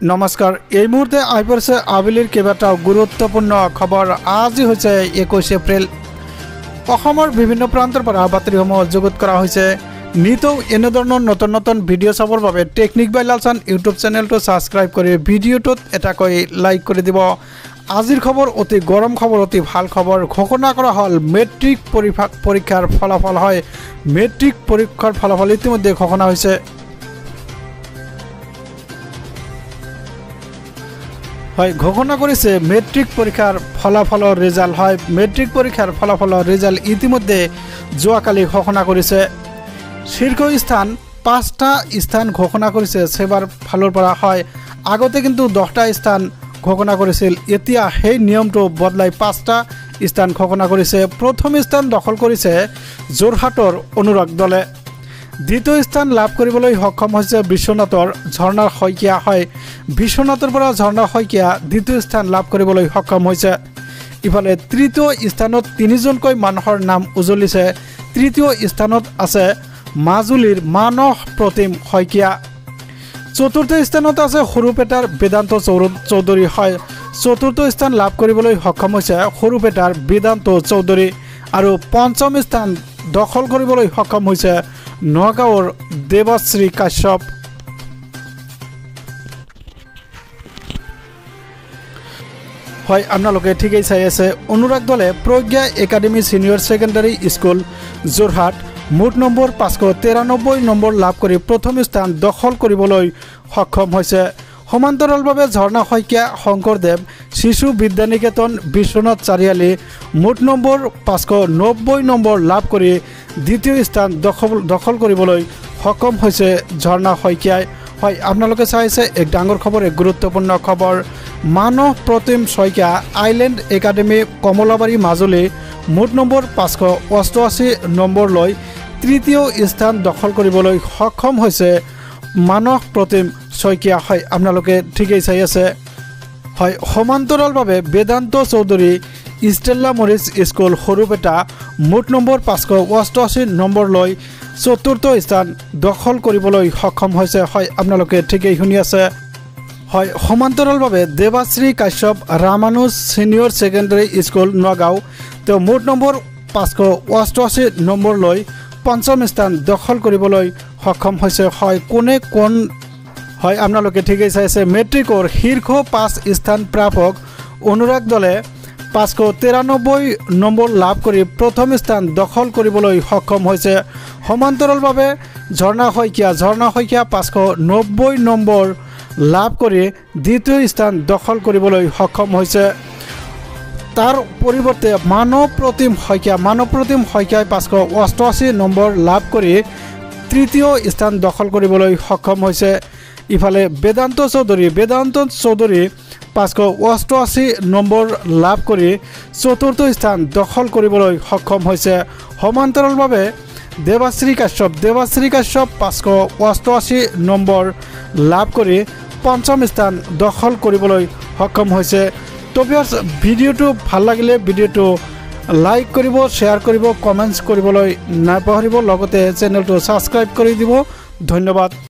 নমস্কাৰ এই মুহূৰ্তে আহি পৰিছে আবেলিৰ কেইবাটাও গুৰুত্বপূৰ্ণ খবৰ। আজি হৈছে 21 এপ্ৰিল। অসমৰ বিভিন্ন প্ৰান্তৰ পৰা বাতৰিসমূহ যুগুত কৰা হৈছে। নিতৌ এনেধৰণৰ নতুন নতুন ভিডিঅ' চাবৰ বাবে টেকনিক বাই লালচান ইউটিউব চেনেলটো ছাবস্ক্ৰাইব কৰি ভিডিঅ'টোত এটাকৈ লাইক কৰি দিব। আজিৰ খবৰ অতি গৰম খবৰ, অতি ভাল খবৰ। ঘোষণা কৰা হ'ল মেট্ৰিক পৰীক্ষাৰ ফলাফল। হয়, মেট্ৰিক পৰীক্ষাৰ ফলাফল ইতিমধ্যে ঘোষণা হৈছে। হয়, ঘোষণা কৰিছে মেট্ৰিক পৰীক্ষাৰ ফলাফলৰ ৰিজাল্ট। হয়, মেট্ৰিক পৰীক্ষাৰ ফলাফলৰ ৰিজাল্ট ইতিমধ্যে যোৱাকালি ঘোষণা কৰিছে। শীৰ্ষ স্থান 5টা স্থান ঘোষণা কৰিছে সেবাৰ ফালৰ পৰা। হয়, আগতে কিন্তু 10টা স্থান ঘোষণা কৰিছিল, এতিয়া সেই নিয়মটো বদলাই 5টা স্থান ঘোষণা কৰিছে। প্ৰথম স্থান দখল কৰিছে যোৰহাটৰ অনুৰাগ দলে। দ্বিতীয় স্থান লাভ কৰিবলৈ সক্ষম হৈছে বিশ্বনাথৰ ঝৰ্ণা শইকীয়া। হয়, বিশ্বনাথৰ পৰা ঝৰ্ণা শইকীয়া দ্বিতীয় স্থান লাভ কৰিবলৈ সক্ষম হৈছে। ইফালে তৃতীয় স্থানত 3জনকৈ মানুহৰ নাম উজলিছে। তৃতীয় স্থানত আছে মাজুলীৰ মানস প্ৰতিম শইকীয়া। চতুৰ্থ স্থানত আছে সৰুপেটাৰ বেদান্ত চৌধুৰী। হয়, চতুৰ্থ স্থান লাভ কৰিবলৈ সক্ষম হৈছে সৰুপেটাৰ বেদান্ত চৌধুৰী। আৰু পঞ্চম স্থান দখল কৰিবলৈ সক্ষম হৈছে নগাঁৱৰ দেৱশ্ৰী কাশ্যপ। হয়, আপোনালোকে ঠিকেই চাই আছে। অনুৰাগ দলে Pragya academy senior secondary school Jorhat মুঠ নম্বৰ 593 নম্বৰ লাভ কৰি প্ৰথম স্থান দখল কৰিবলৈ সক্ষম হৈছে। সমান্তৰালভাৱে ঝৰ্ণা শইকীয়া শংকৰদেৱ শিশু বিদ্যানিকেতন বিশ্বনাথ চাৰিআলি মুঠ নম্বৰ 590 নম্বৰ লাভ কৰি দ্বিতীয় স্থান দখল কৰিবলৈ সক্ষম হৈছে ঝৰ্ণা শইকীয়াই। হয়, আপোনালোকে চাইছে এক ডাঙৰ খবৰ, এক গুৰুত্বপূৰ্ণ খবৰ। মানস প্ৰতিম শইকীয়া আইলেণ্ড একাডেমী কমলাবাৰী মাজুলী মুঠ নম্বৰ 588 নম্বৰ লৈ তৃতীয় স্থান দখল কৰিবলৈ সক্ষম হৈছে মানস প্ৰতিম শইকীয়া। হয়, আপোনালোকে ঠিকেই চাই আছে। হয়, সমান্তৰালভাৱে বেদান্ত চৌধুৰী ষ্টেল্লা মৰিচ স্কুল সৰুপেটা মুঠ নম্বৰ 588 নম্বৰ লৈ চতুৰ্থ স্থান দখল কৰিবলৈ সক্ষম হৈছে। হয়, আপোনালোকে ঠিকেই শুনি আছে। হয়, সমান্তৰালভাৱে Debashree Kashyap Ramanuj senior secondary school Nagaon, তেওঁ মুঠ নম্বৰ 588 নম্বৰ লৈ পঞ্চম স্থান দখল কৰিবলৈ সক্ষম হৈছে। হয়, কোন হয়, আপোনালোকে ঠিকেই চাইছে। মেট্ৰিকৰ শীৰ্ষ 5 স্থান প্ৰাপক অনুৰাগ দলে 593 নম্বৰ লাভ কৰি প্ৰথম স্থান দখল কৰিবলৈ সক্ষম হৈছে। সমান্তৰালভাৱে ঝৰ্ণা শইকীয়া 590 নম্বৰ লাভ কৰি দ্বিতীয় স্থান দখল কৰিবলৈ সক্ষম হৈছে। তাৰ পৰিৱৰ্তে মানৱ প্ৰতিম শইকীয়াই 588 নম্বৰ লাভ কৰি তৃতীয় স্থান দখল কৰিবলৈ সক্ষম হৈছে। ইফালে বেদান্ত চৌধুৰী 588 নম্বৰ লাভ কৰি চতুৰ্থ স্থান দখল কৰিবলৈ সক্ষম হৈছে। সমান্তৰালভাৱে দেৱাশ্ৰী কাশ্যপ 588 নম্বৰ লাভ কৰি পঞ্চম স্থান দখল কৰিবলৈ সক্ষম হৈছে। তো ভিউয়াৰ্স, ভিডিঅ'টো ভাল লাগিলে ভিডিঅ'টো লাইক কৰিব, শ্বেয়াৰ কৰিব, কমেণ্টছ কৰিবলৈ নাপাহৰিব। লগতে চেনেলটো ছাবস্ক্ৰাইব কৰি দিব। ধন্যবাদ।